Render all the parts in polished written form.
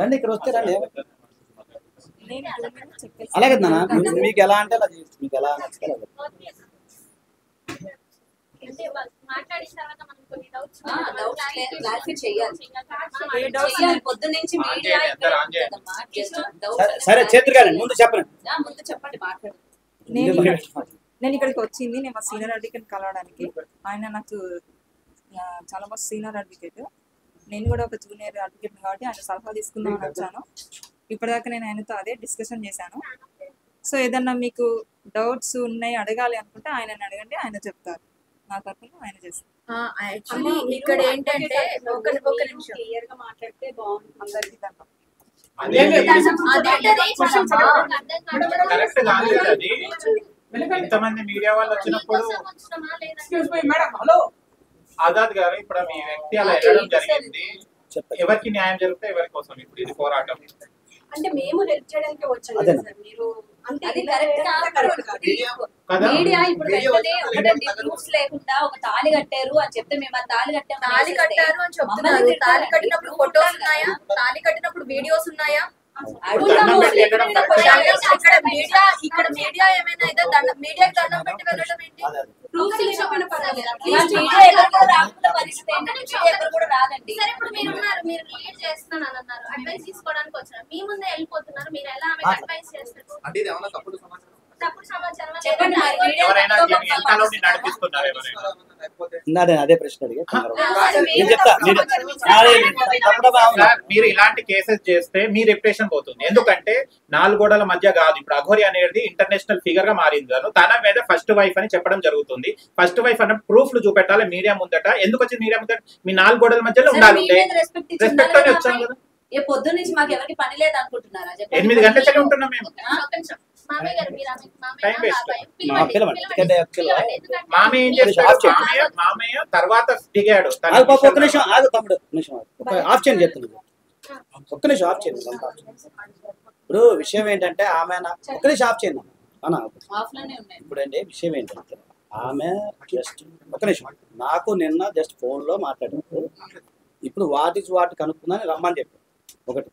రండి ఇక్కడ వస్తే రండి. అలాగే నాన్న మీకు ఎలా అంటే అలా చేసి మీకు ఎలా సరే చేతులు కానీ ముందు చెప్పండి. నేను ఇక్కడికి వచ్చింది నేను మా సీనియర్ అడ్వకేట్ కలవడానికి. ఆయన నాకు చాలా బాగా సీనియర్ అడ్వకేట్, నేను కూడా ఒక జూనియర్ అడ్వకేట్ కాబట్టి ఆయన సలహా తీసుకుందామని వచ్చాను. ఇప్పటిదాకా నేను ఆయనతో అదే డిస్కషన్ చేశాను. సో ఏదన్నా మీకు డౌట్స్ ఉన్నాయి అడగాలి అనుకుంటే ఆయనని అడగండి, ఆయన చెప్తారు. నా తరఫున ఆయన చేస్తారు. యాక్చువల్లీ ఇక్కడ ఏంటంటే ఒక నిమిషం క్లియర్ గా మాట్లాడితే బాగుంటుంది అందరికీ. ఇంతమంది మీడియా వాళ్ళు వచ్చినప్పుడు ఆజాద్ గారు ఇప్పుడు మీ వ్యక్తి అలా వెళ్ళడం జరిగింది, ఎవరికి న్యాయం జరిగితే ఎవరి కోసం ఇప్పుడు ఇది పోరాటం? అంటే మేము హెల్ప్ చేయడానికి వచ్చాము సార్. మీరు అంటే అది మీడియా ఇప్పుడు వెంటనే ఒకటే ప్రూఫ్స్ లేకుండా ఒక తాళి కట్టారు అని చెప్తే మేము ఆ తాళి కట్టారు అని చెప్తున్నారు. తాళి కట్టినప్పుడు ఫొటోస్ ఉన్నాయా? తాళి కట్టినప్పుడు వీడియోస్ ఉన్నాయా? ఇక్కడ మీడియా ఏమైనా అయితే మీడియాకి దండం పెట్టి వెళ్ళడం ఏంటి? ప్రూఫ్స్ లేకపోయినా రాదండి. సరే ఇప్పుడు మీరు ఉన్నారు, మీరు లీడ్ చేస్తాను అని అన్నారు, అడ్వైస్ తీసుకోవడానికి వచ్చారు, మీ ముందే వెళ్ళిపోతున్నారు, మీరు ఎలా అడ్వైస్ చేస్తారు? అదే ప్రశ్న మీరు ఇలాంటి కేసెస్ చేస్తే మీ రెప్యుటేషన్ పోతుంది. ఎందుకంటే 4 గోడల మధ్య కాదు, ఇప్పుడు అఘోరి అనేది ఇంటర్నేషనల్ ఫిగర్ గా మారింది. తన మీద ఫస్ట్ వైఫ్ అని చెప్పడం జరుగుతుంది. ఫస్ట్ వైఫ్ అన్న ప్రూఫ్లు చూపెట్టాలి మీడియా ముందట. ఎందుకు వచ్చింది మీడియా ముందట? మీ 4 గోడల మధ్యలో ఉండాలి. రెస్పెక్ట్ అని వచ్చాం కదా. పొద్దున్న నుంచి మాకు ఎవరికి పని లేదు అనుకుంటున్నారా? 8 గంటలకే ఉంటున్నాం మేము. మామయ్య ఏం చేస్తాడు? మామయ్య తర్వాత దిగాడు. ఒక్క నిమిషం ఆగు తమ్ముడు, ఆఫ్ చేయండి చెప్తున్నాను. ఒక్క నిమిషం ఆఫ్ చేయండి. ఇప్పుడు విషయం ఏంటంటే ఆమె ఒక్క నిమిషం ఆఫ్ చేయండి అన్న. ఇప్పుడు అంటే విషయం ఏంటంటే ఆమె జస్ట్ ఒక్క నిమిషం నాకు నిన్న జస్ట్ ఫోన్ లో మాట్లాడారు. ఇప్పుడు వాటి కనుక్కుందని రమ్మని చెప్పారు ఒకటి.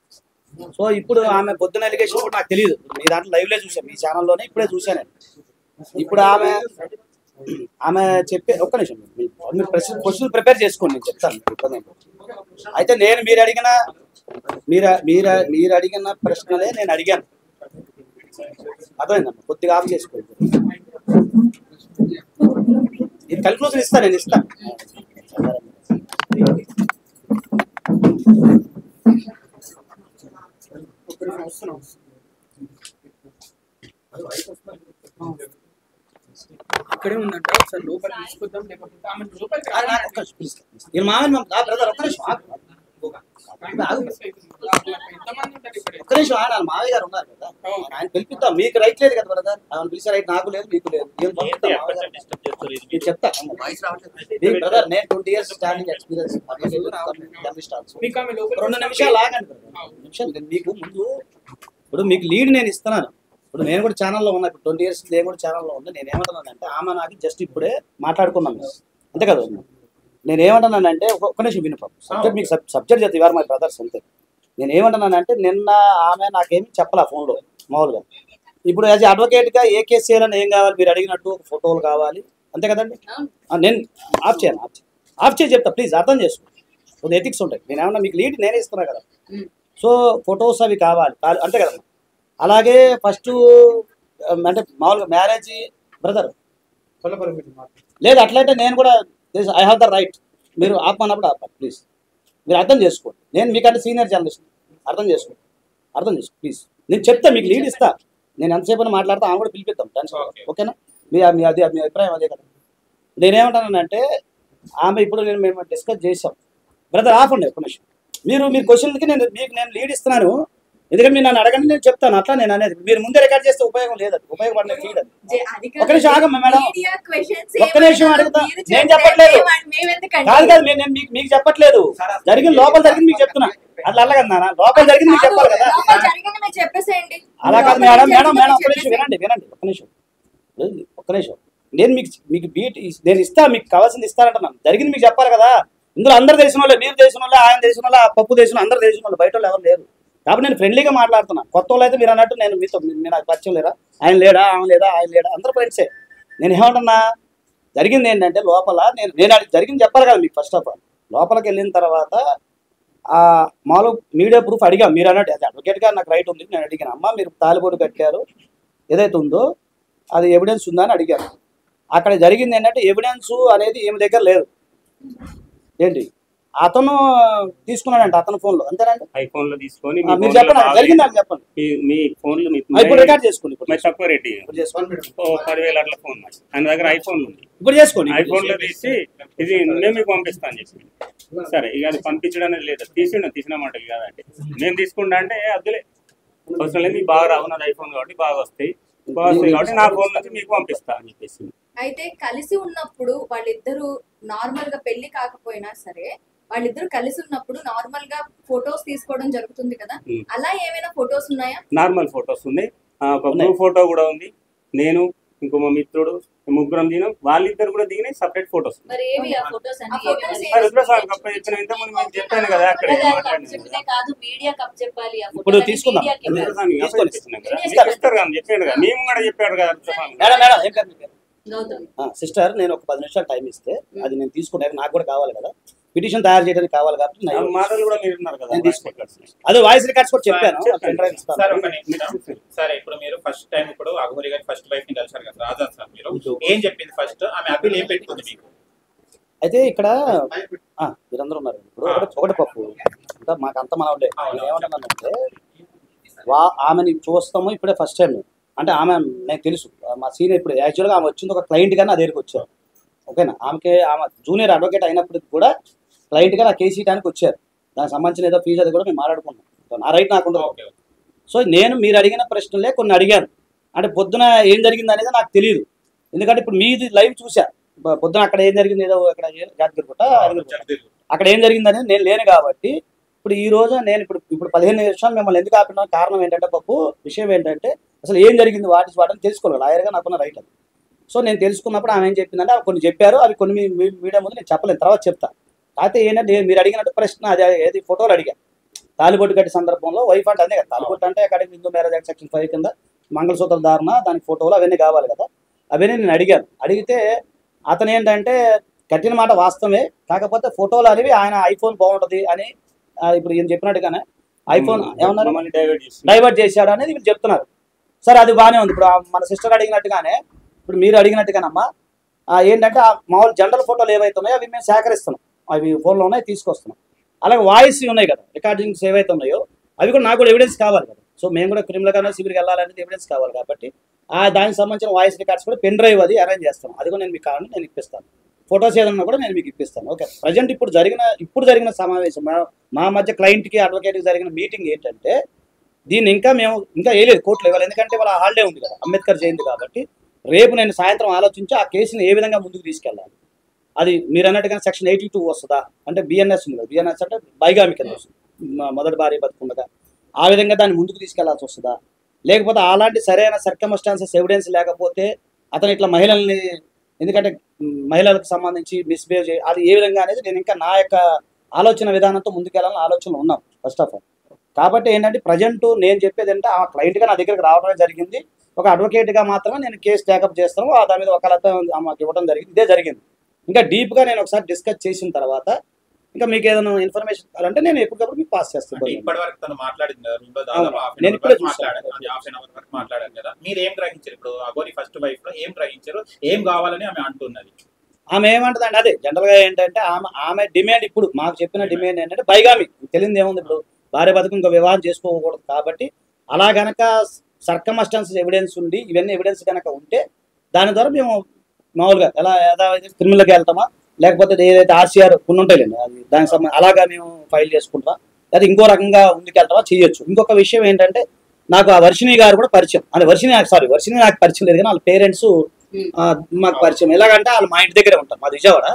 సో ఇప్పుడు ఆమె పొద్దున ఎలిగేషన్ కూడా నాకు తెలియదు, మీ దాంట్లో లైవ్ లో చూసాను, మీ ఛానల్లోనే ఇప్పుడే చూసాను. ఇప్పుడు ఆమె చెప్పే ఒక్క నిమిషం మీరు క్వశ్చన్ ప్రిపేర్ చేసుకోండి, నేను చెప్తాను. అయితే నేను మీరు అడిగిన ప్రశ్నలే నేను అడిగాను, అర్థమైందమ్మా? కొద్దిగా ఆఫ్ చేసుకోండి. ఇది కన్క్లూజన్ ఇస్తాను, నేను ఇస్తాను. ఇక్కడే ఉందంట, ఒకసారి లోపల తీసుకొద్దాం. లేకపోతే మావయ్య గారు ఉన్నారు కదా, ఆయన పిలిపిద్దాం. మీకు రైట్ లేదు కదా బ్రదర్, ఆయన పిలిచే రైట్ నాకు లేదు, మీకు లేదు. చెప్తా బ్రదర్, నేను 20 years స్టాండింగ్ ఎక్స్పీరియన్స్. 2 నిమిషాలు ఆగండి నిమిషాలు. మీకు ముందు ఇప్పుడు మీకు లీడ్ నేను ఇస్తున్నాను. ఇప్పుడు నేను కూడా ఛానల్లో ఉన్నా, ఇప్పుడు 20 years నేను కూడా ఛానల్లో ఉంది. నేను ఏమంటున్నానంటే ఆమె నాకు జస్ట్ ఇప్పుడే మాట్లాడుకున్నాం అంతే కదా. నేను ఏమంటున్నానంటే ఒక్క నిమిషం విను, సబ్జెక్ట్ మీకు సబ్జెక్ట్ చెప్తే ఇవాళ మై బ్రదర్స్ అంతే. నేను ఏమంటున్నానంటే నిన్న ఆమె నాకేమి చెప్పాల ఫోన్లో మామూలుగా. ఇప్పుడు యాజ్ అడ్వకేట్గా ఏ కేసు చేయాలని ఏం కావాలి మీరు అడిగినట్టు ఫోటోలు కావాలి అంతే కదండి. నేను ఆఫ్ చేసి చెప్తా ప్లీజ్, అర్థం చేసుకో. కొద్ది ఎథిక్స్ ఉంటాయి. నేను ఏమన్నా మీకు లీడ్ నేనే ఇస్తున్నా కదా, సో ఫొటోస్ అవి కావాలి అంతే కదా. అలాగే ఫస్ట్ అంటే మామూలుగా మ్యారేజ్ బ్రదర్ లేదు అట్లయితే నేను కూడా ఐ హ్యావ్ ద రైట్. మీరు ఆపమన్నప్పుడు ఆపాలి ప్లీజ్, మీరు అర్థం చేసుకోండి. నేను మీకంటే సీనియర్ జర్నలిస్ట్, అర్థం చేసుకో ప్లీజ్. నేను చెప్తా, మీకు లీడ్ ఇస్తా. నేను ఎంతసేపు మాట్లాడతా, ఆమె కూడా పిలిపిద్దాం టెన్షన్, ఓకేనా? మీ అభిప్రాయం అదే కదా. నేనేమంటానంటే ఆమె ఇప్పుడు మేము డిస్కస్ చేసాం బ్రదర్, ఆపండి ఒక్క నిమిషం. మీరు క్వశ్చన్కి నేను లీడ్ ఇస్తున్నాను, ఎందుకంటే మీరు నన్ను అడగండి, నేను చెప్తాను. అట్లా నేను అనేది మీరు ముందే రికార్డ్ చేస్తే ఉపయోగం లేదండి, ఉపయోగపడలేదు లీడ్ అది. ఒక నిమిషం ఆగమ్మా మేడం, ఒక్క నిమిషం అడుగుతా. నేను చెప్పట్లేదు కాదు నేను మీకు చెప్పట్లేదు, జరిగిన లోపల జరిగింది మీకు చెప్తున్నా. అట్లా అలా కదా, లోపల జరిగింది మీకు చెప్పాలి కదా. అలా కాదు మేడం ఒక్క నిమిషం వినండి ఒక్క నిమిషం. నేను మీకు బీట్ నేను ఇస్తా, మీకు కావాల్సింది ఇస్తానంటున్నాను. జరిగింది మీకు చెప్పాలి కదా. ఇందులో అందరు తెలిసిన వాళ్ళే, మీరు తెలిసిన వాళ్ళే, ఆయన తెలిసిన వాళ్ళే, పప్పు తెలిసిన అందరు తెలిసిన వాళ్ళు, బయట వాళ్ళు ఎవరు లేరు. కాబట్టి నేను ఫ్రెండ్లీగా మాట్లాడుతున్నా. కొత్త వాళ్ళు అయితే మీరు అన్నట్టు నేను మీతో మీరు నాకు పరిచయం లేరా, ఆయన లేడా, ఆమె లేదా, ఆయన లేడా, అందరూ ఫ్రెండ్సే. నేను ఏమంటున్నా, జరిగింది ఏంటంటే లోపల నేను జరిగింది చెప్పాలి కదా మీకు. ఫస్ట్ ఆఫ్ ఆల్ లోపలికి వెళ్ళిన తర్వాత మామూలు మీడియా ప్రూఫ్ అడిగాం. మీరు అన్నట్టు అది అడ్వకేట్ గారు నాకు రైట్ ఉంది, నేను అడిగాను. అమ్మ మీరు తాలిబోటు కట్టారు ఏదైతే ఉందో అది ఎవిడెన్స్ ఉందా అని అడిగారు. అక్కడ జరిగింది ఏంటంటే ఎవిడెన్స్ అనేది ఏమి దగ్గర లేదు. ఏంటి అతను తీసుకున్నాడంట అతని ఫోన్లో, అంతేనండి? ఐఫోన్ లో తీసుకొని మీరు చెప్పండి జరిగింది అని చెప్పండి. మీ ఫోన్ లో ఇప్పుడు రికార్డ్ చేసుకోండి. తక్కువ రేట్ 10,000 అట్లా ఫోన్ ఆయన దగ్గర ఐఫోన్ ఉంది. ఇప్పుడు చేసుకోండి. ఐఫోన్ లో తీసి ఇది మేము మీకు పంపిస్తాను చెప్పి, సరే ఇక అది పంపించడం అనేది లేదు, తీసిన మాట కాదంటే మేము తీసుకుంటా అంటే అద్దులే అవసరం లేదు, మీకు బాగా రావు నాది ఐఫోన్ కాబట్టి బాగా వస్తాయి కాబట్టి నా ఫోన్ నుంచి మీకు పంపిస్తా అని చెప్పేసి. అయితే కలిసి ఉన్నప్పుడు వాళ్ళిద్దరు నార్మల్ గా పెళ్లి కాకపోయినా సరే వాళ్ళిద్దరు కలిసి ఉన్నప్పుడు నార్మల్ గా ఫొటోస్ తీసుకోవడం జరుగుతుంది కదా, అలా ఏమైనా ఫొటోస్ ఉన్నాయా? నార్మల్ ఫొటోస్ ఉన్నాయి, ఒక గ్రూప్ ఫోటో కూడా ఉంది. నేను ఇంకో మా మిత్రుడు ముగ్గురం దిగినాం, వాళ్ళిద్దరు కూడా దిగినాయి సపరేట్ ఫొటోస్. చెప్పాను కదా అక్కడ ఇప్పుడు తీసుకుందాం. చెప్పాను కదా మేము కూడా చెప్పాడు కదా. సిస్టర్ నేను ఒక 10 నిమిషాలు టైం ఇస్తే అది నేను తీసుకున్నాను, నాకు కూడా కావాలి కదా, పిటిషన్ తయారు చేయడానికి కావాలి కాబట్టి మాటలు కూడా మీరు ఉన్నారు కదా, నేను తీసుకుంటాను. అదే వాయిస్ రికార్డ్స్ కూడా చెప్పాను. సరే ఇప్పుడు మీరు ఫస్ట్ టైం ఇప్పుడు అఘోరి గారి ఫస్ట్ వైఫ్ ని కలిసారు కదా రాజా సార్, మీరు ఏం చెప్పింది ఫస్ట్, ఆమె అప్పీల్ ఏం పెట్టుకుంది మీకు? అయితే ఇక్కడ మీరందరూ ఉన్నారు. ఇప్పుడు ఒకటి పప్పు ఇంకా మాకు అంత మన ఉండే ఏమంటున్నానంటే ఆమెని చూస్తాము ఇప్పుడే ఫస్ట్ టైం. అంటే ఆమె నాకు తెలుసు మా సీనియర్, ఇప్పుడు యాక్చువల్గా ఆమె వచ్చింది ఒక క్లయింట్ గా నా దగ్గరికి వచ్చారు. ఓకేనా, ఆమె జూనియర్ అడ్వకేట్ అయినప్పటికి కూడా క్లయింట్గా నా కేసు ఇవ్వడానికి వచ్చారు. దానికి సంబంధించిన ఏదో ఫీజు అది కూడా మేము మాట్లాడుకున్నాం. నా రైట్ నాకు ఉండదు. సో నేను మీరు అడిగిన ప్రశ్నలే కొన్ని అడిగాను. అంటే పొద్దున ఏం జరిగింది అనేది నాకు తెలియదు, ఎందుకంటే ఇప్పుడు మీది లైవ్ చూసా. పొద్దున అక్కడ ఏం జరిగింది, ఏదో అక్కడ జాగ్రత్త అక్కడ ఏం జరిగింది అనేది నేను లేను కాబట్టి ఇప్పుడు ఈ రోజు నేను ఇప్పుడు 15 నిమిషాలు మిమ్మల్ని ఎందుకు ఆపిన కారణం ఏంటంటే పప్పు విషయం ఏంటంటే అసలు ఏం జరిగింది వాటిని తెలుసుకోవాలి. లాయర్గా నాకున్న రైట్ అది. సో నేను తెలుసుకున్నప్పుడు ఆమె ఏం చెప్పిందంటే అవి కొన్ని చెప్పారు, అవి కొన్ని మీడియా ముందు నేను చెప్పలేను, తర్వాత చెప్తా. అయితే ఏంటంటే మీరు అడిగినట్టు ప్రశ్న అది ఏది ఫోటోలు అడిగాను. తాలిబొట్టు కట్టే సందర్భంలో వైఫ్ అంటే అదే కదా, తాలిబొట్టు అంటే అక్కడ హిందూ మ్యారేజ్ యాక్ట్ సెక్షన్ 5 కింద మంగళసూత్ర ధారణ, దానికి ఫోటోలు అవన్నీ కావాలి కదా, అవన్నీ నేను అడిగాను. అడిగితే అతను ఏంటంటే కట్టిన మాట వాస్తవమే, కాకపోతే ఫోటోలు అనేవి ఆయన ఐఫోన్ బాగుంటుంది అని ఇప్పుడు ఈయన చెప్పినట్టుగానే ఐఫోన్ ఏమన్నారు డైవర్ట్ చేశాడు అనేది వీళ్ళు చెప్తున్నారు. సరే అది బాగానే ఉంది. ఇప్పుడు మన సిస్టర్ అడిగినట్టుగానే ఇప్పుడు మీరు అడిగినట్టుగానమ్మా ఏంటంటే ఆ మామూలు జనరల్ ఫోటోలు ఏవైతే ఉన్నాయో అవి మేము సేకరిస్తున్నాం, అవి ఫోన్లో ఉన్నాయి తీసుకొస్తున్నాం. అలాగే వాయిస్ ఉన్నాయి కదా, రికార్డింగ్స్ ఏవైతే ఉన్నాయో అవి కూడా నాకు కూడా ఎవిడెన్స్ కావాలి కదా. సో మేము కూడా క్రిమినల్గానే సివిల్కి వెళ్ళాలనేది ఎవిడెన్స్ కావాలి కాబట్టి దానికి సంబంధించిన వాయిస్ రికార్డ్స్ కూడా పెన్ డ్రైవ్ అది అరేంజ్ చేస్తాను. అది కూడా నేను మీకు కావాలని నేను ఇప్పిస్తాను. ఫొటోస్ ఏదన్నా కూడా నేను మీకు ఇప్పిస్తాను. ఓకే, ప్రజెంట్ ఇప్పుడు జరిగిన సమావేశం మా మధ్య క్లయింట్కి అడ్వకేట్కి జరిగిన మీటింగ్ ఏంటంటే దీన్ని మేము ఇంకా వేయలేదు కోర్టులో ఇవ్వాలి, ఎందుకంటే వాళ్ళ హాలిడే ఉంది కదా అంబేద్కర్ జయంతి కాబట్టి. రేపు నేను సాయంత్రం ఆలోచించి ఆ కేసుని ఏ విధంగా ముందుకు తీసుకెళ్ళాలి, అది మీరు అన్నట్టుగా సెక్షన్ 82 వస్తుందా అంటే బిఎన్ఎస్ ఉంది కదా, బిఎన్ఎస్ అంటే బైగామి కింద వస్తుంది, మొదటి భార్య బతుకుండగా ఆ విధంగా దాన్ని ముందుకు తీసుకెళ్లాల్సి వస్తుందా, లేకపోతే అలాంటి సరైన సర్కమ్స్టాన్సెస్ ఎవిడెన్స్ లేకపోతే అతను ఇట్లా మహిళల్ని, ఎందుకంటే మహిళలకు సంబంధించి మిస్బిహేవ్ చేయ అది ఏ విధంగా అనేది నేను ఇంకా నా యొక్క ఆలోచన విధానంతో ముందుకెళ్ళాలని ఆలోచనలో ఉన్నాం ఫస్ట్ ఆఫ్ ఆల్. కాబట్టి ఏంటంటే ప్రజెంట్ నేను చెప్పేది అంటే ఆ క్లయింట్గా నా దగ్గరికి రావడమే జరిగింది. ఒక అడ్వకేట్గా మాత్రమే నేను కేసు టేకప్ చేస్తాను, దాని మీద ఒకళ్ళతో మాకు ఇవ్వడం జరిగింది. ఇదే జరిగింది. ఇంకా డీప్గా నేను ఒకసారి డిస్కస్ చేసిన తర్వాత ఇంకా మీకు ఏదైనా ఇన్ఫర్మేషన్ కావాలంటే నేను ఎప్పటికప్పుడు మీకు పాస్ చేస్తాను. ఇప్పటి వరకు తను మాట్లాడింది నేను ఇప్పుడే మాట్లాడాను కదా, మీరు ఏం గ్రహించారు? ఇప్పుడు అఘోరి ఫస్ట్ వైఫ్ లో ఏం గ్రహించారు, ఏం కావాలని ఆమె అంటున్నది? ఆమె ఏమంటుందండి అదే జనరల్గా ఏంటంటే ఆమె డిమాండ్ ఇప్పుడు మాకు చెప్పిన డిమాండ్ ఏంటంటే బైగామి తెలియదు ఏముంది, ఇప్పుడు భార్య బతుకు ఇంకా వివాహం చేసుకోకూడదు కాబట్టి అలా గనక సర్కమ్స్టాన్సెస్ ఎవిడెన్స్ ఉండి ఇవన్నీ ఎవిడెన్స్ కనుక ఉంటే దాని ద్వారా మేము మామూలుగా ఎలా క్రిమినల్కి వెళ్తామా లేకపోతే ఏదైతే ఆర్సీఆర్ కొన్ని ఉంటాయిలేండి అది దానికి సంబంధించి అలాగా మేము ఫైల్ చేసుకుంటామా లేదా ఇంకో రకంగా ముందుకెళ్తామా చేయొచ్చు. ఇంకొక విషయం ఏంటంటే నాకు ఆ వర్షిణి గారు కూడా పరిచయం, అంటే వర్షిణి నాకు పరిచయం లేదు కానీ వాళ్ళ పేరెంట్స్ మాకు పరిచయం. ఎలాగంటే వాళ్ళు మా ఇంటి దగ్గరే ఉంటారు, మాది విజయవాడ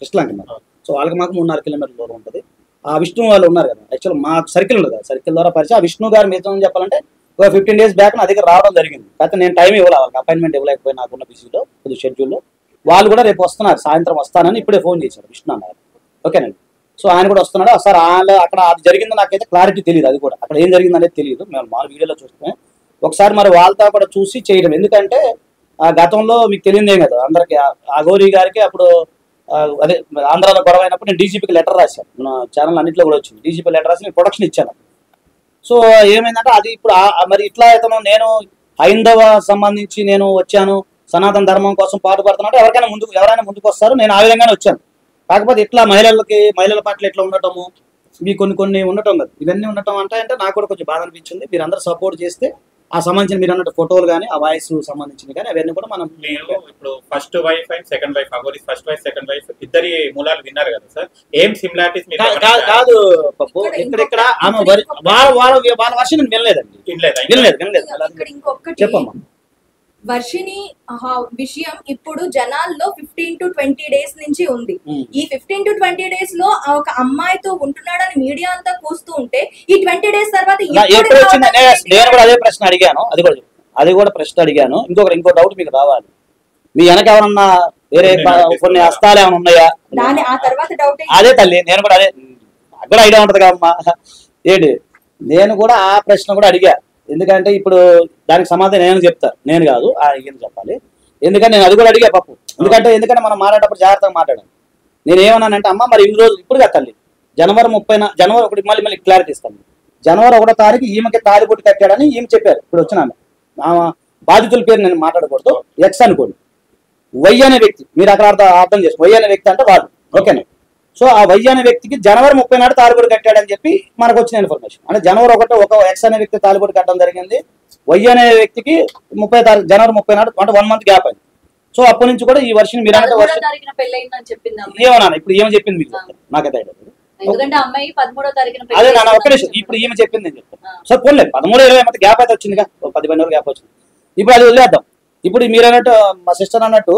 కృష్ణలంక. సో వాళ్ళకి మాకు 3-4 కిలోమీటర్ల దూరం ఉంటుంది. ఆ విష్ణు వాళ్ళు ఉన్నారు కదా, యాక్చువల్ మాకు సర్కిల్ ఉంటుంది కదా, సర్కిల్ ద్వారా పరిచయం. ఆ విష్ణు గారు మీతో చెప్పాలంటే ఒక 15 days బ్యాక్ నా దగ్గర రావడం జరిగింది. కాకపోతే నేను టైం ఇవ్వాలి, వాళ్ళకి అపాయింట్మెంట్ ఇవ్వలేకపోయి నాకున్న బిజీలో కొద్ది షెడ్యూల్లో. వాళ్ళు కూడా రేపు వస్తున్నారు, సాయంత్రం వస్తానని ఇప్పుడే ఫోన్ చేశారు విష్ణు అన్నారు. ఓకేనండి. సో ఆయన కూడా వస్తున్నాడు సార్. అక్కడ అది జరిగిందో నాకైతే క్లారిటీ తెలియదు, అది కూడా అక్కడ ఏం జరిగింది అనేది తెలియదు, మేము మా వీడియోలో చూస్తే ఒకసారి మరి వాళ్ళతో కూడా చూసి చేయడం. ఎందుకంటే ఆ గతంలో మీకు తెలియదేం కదా అందరికి, అఘోరి గారికి అప్పుడు అదే ఆంధ్రాలో గొడవ అయినప్పుడు నేను డీజీపీకి లెటర్ రాశాను, మన ఛానల్ అన్నింటిలో కూడా వచ్చింది, డీజీపీ లెటర్ రాసి నేను ప్రొటెక్షన్ ఇచ్చాను. సో ఏమైందంటే అది ఇప్పుడు మరి ఇట్లా అయితే నేను హైందవ సంబంధించి నేను వచ్చాను, సనాతన ధర్మం కోసం పాటుపడుతున్నాడు, ఎవరైనా ముందుకు వస్తారు, నేను ఆ విధంగానే వచ్చాను. కాకపోతే ఇట్లా మహిళల పట్ల ఇట్లా ఉండటము, ఇవి కొన్ని ఉండటం కదా, ఇవన్నీ ఉండటం అంటే నాకు కూడా కొంచెం బాధ అనిపించింది. మీరు అందరూ సపోర్ట్ చేస్తే ఆ సంబంధించిన మీరు అన్నట్టు ఫోటోలు కానీ ఆ వాయిస్ సంబంధించినవి కానీ అవన్నీ కూడా మనం ఇప్పుడు first wife and second wife, Aghori first wife second wife ఇద్దరి మూలాలు విన్నారు కదా సార్, ఏం సిమిలారిటీస్ కాదు పప్పు, ఇక్కడ ఆమె వాళ్ళ వర్షం నేను వినలేదండి, వినలేదు. చెప్పమ్మా. వర్షిని విషయం ఇప్పుడు జనాల్లో 15 to 20 డేస్ నుంచి ఉంది. ఈ 15 to 20 డేస్ లో ఒక అమ్మాయితో ఉంటున్నాడని మీడియా అంతా కూస్తూ ఉంటే ఈ 20 డేస్ తర్వాత నేను కూడా అదే ప్రశ్న అడిగాను, అది కూడా ప్రశ్న అడిగాను. ఇంకో డౌట్ మీకు రావాలి, మీ వెనక ఎవరన్నా వేరే కొన్ని హస్తాలు ఏమైనా ఉన్నాయా? ఆ తర్వాత డౌట్ అదే తల్లి, నేను కూడా అదే, నాకు కూడా ఐడియా ఉంటది కదమ్మా ఏంటి, నేను కూడా ఆ ప్రశ్న కూడా అడిగా. ఎందుకంటే ఇప్పుడు దానికి సమాధానం నేను చెప్తాను, నేను కాదు ఈయన చెప్పాలి. ఎందుకంటే నేను అది కూడా అడిగా పప్పు, ఎందుకంటే మనం మాట్లాడేటప్పుడు జాగ్రత్తగా మాట్లాడాను. నేను ఏమన్నానంటే అమ్మ మరి ఇన్ని రోజులు ఇప్పుడు కదా తల్లి, జనవరి 1 మళ్ళీ క్లారిటీ ఇస్తాను. జనవరి 1వ తారీఖు ఈమెకి తాలిబొట్టు కట్టాడని ఈమె చెప్పారు. ఇప్పుడు వచ్చినాను బాధితుల పేరు నేను మాట్లాడకూడదు, ఎక్స్ అనుకోండి, వై అనే వ్యక్తి, మీరు అక్కడ అర్థం చేసుకో, వై అనే వ్యక్తి అంటే వాళ్ళు, ఓకేనా. సో ఆ వై అనే వ్యక్తికి జనవరి 30 నాడు తాలిబొట్టు కట్టాడని చెప్పి మనకు వచ్చిన ఇన్ఫర్మేషన్. అంటే జనవరి 1 ఒక ఎక్స్ అనే వ్యక్తి తాలిబొట్టు కట్టడం జరిగింది, వై అనే వ్యక్తికి జనవరి 30 నాడు అంటే 1 month గ్యాప్ అయింది. సో అప్పటి నుంచి కూడా ఈ వర్షం మీరు అంటే ఏమన్నా ఇప్పుడు ఏమో చెప్పింది మీకు నాకైతే అదే నాన్న ఒక్క నిమిషం, ఇప్పుడు ఈమె చెప్పింది నేను చెప్తాను. సో పోలేదు 13-20 మధ్య గ్యాప్ అయితే వచ్చిందిగా, 10-12 గ్యాప్ వచ్చింది. ఇప్పుడు అది వదిలేద్దాం. ఇప్పుడు మీరు అన్నట్టు మా సిస్టర్ అన్నట్టు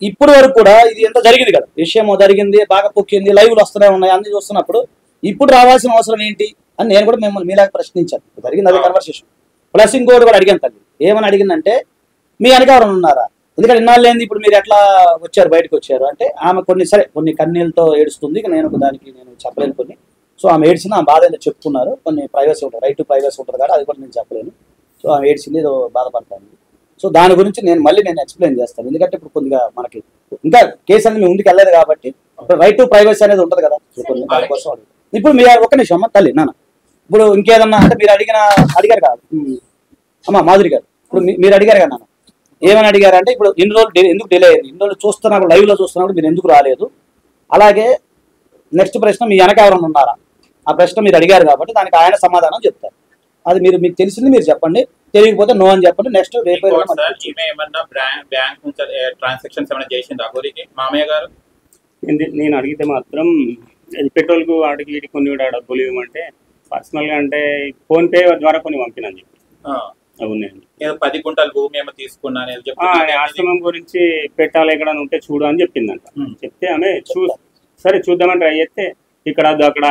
ఇప్పుడు వరకు కూడా ఇది ఎంత జరిగింది కదా, విషయం జరిగింది, బాగా పొక్కింది, లైవ్లు వస్తూనే ఉన్నాయి, అన్ని చూస్తున్నప్పుడు ఇప్పుడు రావాల్సిన అవసరం ఏంటి అని నేను కూడా మిమ్మల్ని మీలాగా ప్రశ్నించాను. జరిగింది అదే కన్వర్సేషన్. ప్లస్ ఇంకోటి కూడా అడిగాను తల్లి, ఏమని అడిగిందంటే మీ వెనక ఎవరైనా ఉన్నారా? ఎందుకంటే ఇన్నాళ్ళు ఏంది ఇప్పుడు మీరు ఎట్లా వచ్చారు, బయటకు వచ్చారు అంటే ఆమె కొన్ని కన్నీళ్ళతో ఏడుస్తుంది, నేను దానికి నేను చెప్పలేను కొన్ని. సో ఆమె ఏడ్చింది, ఆమె బాధ ఏదో చెప్పుకున్నారు, కొన్ని ప్రైవసీ ఉంటుంది, రైట్ టు ప్రైవసీ ఉంటుంది కదా, అది కూడా నేను చెప్పలేను. సో ఆమె ఏడ్చింది, ఏదో బాధపడతాను. సో దాని గురించి నేను ఎక్స్ప్లెయిన్ చేస్తాను. ఎందుకంటే ఇప్పుడు కొద్దిగా మనకి ఇంకా కేసు అనేది ముందుకు వెళ్ళలేదు కాబట్టి రైట్ టు ప్రైవసీ అనేది ఉంటుంది కదా, దానికోసం. ఇప్పుడు మీరు ఒక నిమిషం అమ్మ తల్లి నాన్న, ఇప్పుడు ఇంకేదన్నా అంటే మీరు అడిగారు కాదు అమ్మ మాధురి గారు, ఇప్పుడు మీరు అడిగారు కదా నాన్న, ఏమని అడిగారంటే ఇప్పుడు ఇన్ని రోజులు ఎందుకు డిలే అయింది, ఇన్ని రోజులు చూస్తున్నప్పుడు లైవ్లో చూస్తున్నప్పుడు మీరు ఎందుకు రాలేదు? అలాగే నెక్స్ట్ ప్రశ్న మీ వెనక ఎవరైనా ఉన్నారా? ఆ ప్రశ్న మీరు అడిగారు కాబట్టి దానికి ఆయన సమాధానం చెప్తారు. అది మీకు తెలిసింది మీరు చెప్పండి, తెలియకపోతే నో అని చెప్పండి. నెక్స్ట్ రేపు నేను అడిగితే మాత్రం పెట్రోల్ కు వాటికి వీటికి కొన్ని డబ్బులు ఇవ్వమంటే పర్సనల్ గా అంటే ఫోన్ పే ద్వారా కొన్ని పంపినాను చెప్పి అవునండి. 10 గుంటల భూమి ఏమో తీసుకున్నాను ఆశ్రమం గురించి పెట్టాలి ఎక్కడ ఉంటే చూడు అని చెప్పిందంట. చెప్తే ఆమె సరే చూద్దామని ట్రై చేస్తే ఇక్కడ అక్కడ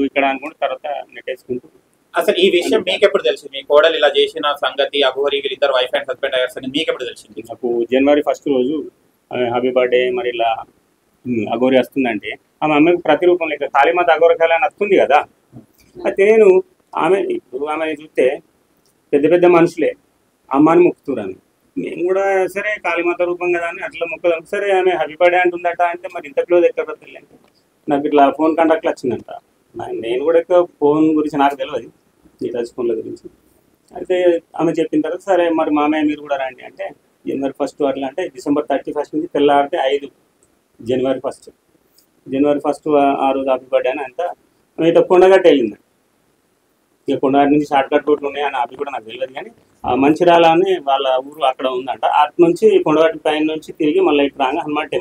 ఇక్కడ అనుకుంటే తర్వాత నెట్టేసుకుంటూ. అసలు ఈ విషయం మీకు ఎప్పుడు తెలిసింది? మీ కోడలు ఇలా చేసిన సంగతి, అఘోరి వీళ్ళిద్దరు వైఫ్ అండ్ హస్బెండ్ అయ్యారు మీకు ఎప్పుడు తెలిసింది? నాకు జనవరి 1 రోజు హ్యాపీ బర్త్డే మరి ఇలా అఘోరి వస్తుందంటే ఆమె అమ్మకి ప్రతిరూపం లేక కాళీమాత అఘోరకాల అని వస్తుంది కదా. అయితే నేను ఆమె చూస్తే పెద్ద మనుషులే అమ్మని మొక్కుతురాను, మేము కూడా సరే కాళీమాత రూపం కదా అని అట్లా మొక్కదాం. సరే ఆమె హ్యాపీ బర్త్డే అంటుందట అంటే మరి ఇంత క్లోజ్ ఎక్కడ తెలియదు. నాకు ఇట్లా ఫోన్ కాంటాక్ట్లు వచ్చిందంట. నేను కూడా ఫోన్ గురించి నాకు తెలియదు, ఈ టచ్ ఫోన్ల గురించి. అయితే ఆమె చెప్పిన తర్వాత సరే మరి మామయ్య మీరు కూడా రండి అంటే జనవరి 1 అట్లా అంటే డిసెంబర్ 31 నుంచి తెల్లారితే 5 జనవరి 1 ఆ రోజు హ్యాపీ బర్త్డే అని అంతా అయితే కొండగట్టు వెళ్ళింది. ఇక కొండగట్టు నుంచి షార్ట్ కట్ రూట్లు ఉన్నాయని అవి కూడా నాకు తెలియదు, కానీ ఆ మంచిర్యాల అని వాళ్ళ ఊరు అక్కడ ఉందంట. అటు నుంచి కొండగట్టు పైన నుంచి తిరిగి మళ్ళీ ఇటు రాగా హనుమాన్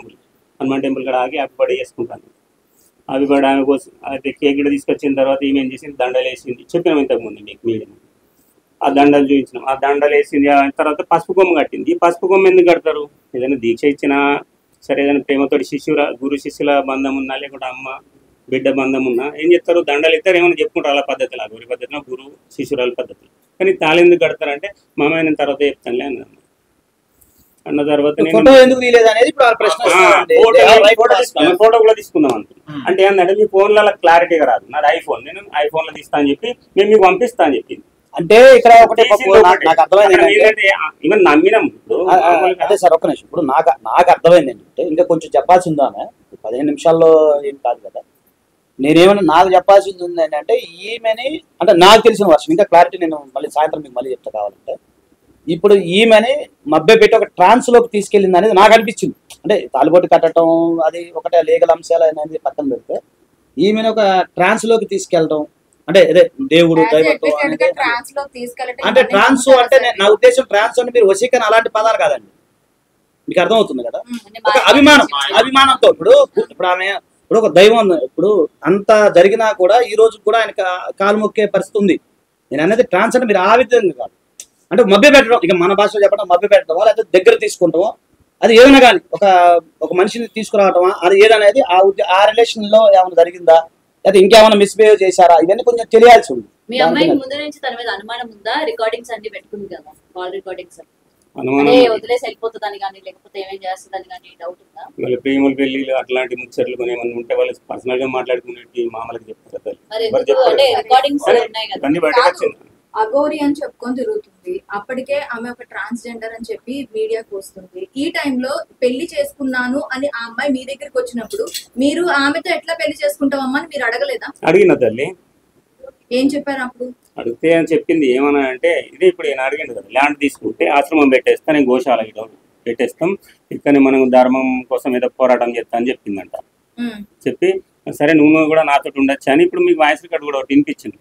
టెంపుల్ కూడా ఆగి హ్యాపీ బర్త్డే చేసుకుంటాను. హ్యాపీ బర్త్డే ఆమె కోసం అయితే కేక్ కూడా తీసుకొచ్చిన తర్వాత ఈమె ఏం చేసింది, దండలు వేసింది. చెప్పినాం ఇంతకుముందు మీకు మీడియా, ఆ దండలు చూపించినాం. ఆ దండలు వేసింది, తర్వాత పసుపు కొమ్మ కట్టింది. ఈ పసుపు కొమ్మ ఎందుకు కడతారు? ఏదైనా దీక్ష ఇచ్చినా సరే, ఏదైనా ప్రేమతోటి గురు శిష్యుల బంధం ఉన్నా లేకుంటే అమ్మ బిడ్డ బంధం ఉన్నా ఏం చెప్తారు, దండలు ఇస్తారు, ఏమైనా చెప్పుకుంటారు అలా పద్ధతిలో, గురి పద్ధతిలో, గురు శిష్యురాల పద్ధతిలో. కానీ తాళి ఎందుకు కడతారంటే మామయ్య నేను తర్వాత చెప్తానులే అన్నాను. అన్న తర్వాత నేను ఫోటో ఎందుకు తీయలేదు అనేది ఇప్పుడు ఆ ప్రశ్న వస్తుందండి. ఫోటో కూడా తీసుకుందాం అనుకున్నాను. అంటే ఏంటంటే మీ ఫోన్లలో క్లారిటీగా రాదు, నాది ఐఫోన్, నేను ఐఫోన్ లో తీస్తా అని చెప్పి మేము మీకు పంపిస్తా అని చెప్పింది. అంటే ఇక్కడ ఒకటే నాకు అర్థమైంది ఈవెన్ నమ్మినాం. అదే సార్ ఒక్క నిమిషం. ఇప్పుడు నాకు అర్థమైంది ఏంటంటే ఇంకా కొంచెం చెప్పాల్సింది ఆమె 15 నిమిషాల్లో ఏం కాదు కదా. నేనేమన్నా నాకు చెప్పాల్సింది ఉంది ఏంటంటే ఈమెని, అంటే నాకు తెలిసిన వర్షం ఇంకా క్లారిటీ నేను మళ్ళీ సాయంత్రం మీకు మళ్ళీ చెప్తా కావాలంటే, ఇప్పుడు ఈమెని మభ్య పెట్టి ఒక ట్రాన్స్ లోకి తీసుకెళ్ళింది అనేది నాకు అనిపించింది. అంటే తాలిబొట్టు కట్టడం అది ఒకటే లీగల్ అంశాలు అనేది పక్కన పెడితే ఈమెను ఒక ట్రాన్స్ లోకి తీసుకెళ్ళడం అంటే అదే దేవుడు దైవత్వం అనేది అంటే ట్రాన్స్ అంటే నా ఉద్దేశం ట్రాన్స్ అంటే మీరు వశీకరణ అలాంటి పదాలు కాదండి, మీకు అర్థమవుతుంది కదా. ఒక అభిమానంతో ఇప్పుడు ఆమె ఇప్పుడు ఒక దైవం ఇప్పుడు అంత జరిగినా కూడా ఈ రోజు కూడా ఆయన కాలు మొక్కే పరిస్థితి ఉంది. నేను అనేది ట్రాన్స్ అంటే మీరు ఆ విధంగా కాదు, అంటే మభ్య పెట్టడం, ఇక మన భాషలో చెప్పడం మభ్య పెట్టడమో లేకపోతే దగ్గర తీసుకుంటామో అది ఏదైనా కానీ ఒక మనిషిని తీసుకురావటమా అది ఏదనేది ఆ రిలేషన్ లో ఏమైనా జరిగిందా లేకపోతే ఇంకేమైనా మిస్బిహేవ్ చేశారా ఇవన్నీ కొంచెం తెలియాల్సి ఉంది. మీ అమ్మాయికి ముందు నుంచి తన మీద అనుమానం ఉందా? రికార్డింగ్స్ అన్ని పెట్టుకుంది కదా, కాల్ రికార్డింగ్స్, వదిలేసి వెళ్ళిపోతుందని కానీ లేకపోతే ఏమేం చేస్తుందని కానీ డౌట్ ఉందా? వాళ్ళ ప్రేమల పెళ్లిలు అట్లాంటి ముచ్చట్లు కొన్ని ఏమన్నా ఉంటే వాళ్ళు పర్సనల్ గా మాట్లాడుకునేటి మామూలుగా చెప్తారు. అఘోరి అని చెప్పుకొని తిరుగుతుంది. అప్పటికే ఆమె ఒక ట్రాన్స్జెండర్ అని చెప్పి మీడియాకి వస్తుంది. ఈ టైంలో పెళ్లి చేసుకున్నాను అని ఆ అమ్మాయి మీ దగ్గరికి వచ్చినప్పుడు మీరు ఆమెతో ఎట్లా పెళ్లి చేసుకుంటామమ్మా అని మీరు అడగలేదా? అడిగిన తల్లి. ఏం చెప్పారు అప్పుడు? అడిగితే అని చెప్పింది ఏమన్నా అంటే ఇదే ఇప్పుడు నేను అడిగింది కదా, ల్యాండ్ తీసుకుంటే ఆశ్రమం పెట్టేస్తా, నేను గోశాల పెట్టేస్తాం, ఇక్కడ మనం ధర్మం కోసం ఏదో పోరాటం చేస్తా అని చెప్పిందంట. చెప్పి సరే నువ్వు కూడా నాతో ఉండొచ్చు అని ఇప్పుడు మీకు వాయిస్ రికార్డ్ కూడా ఒకటి వినిపించింది.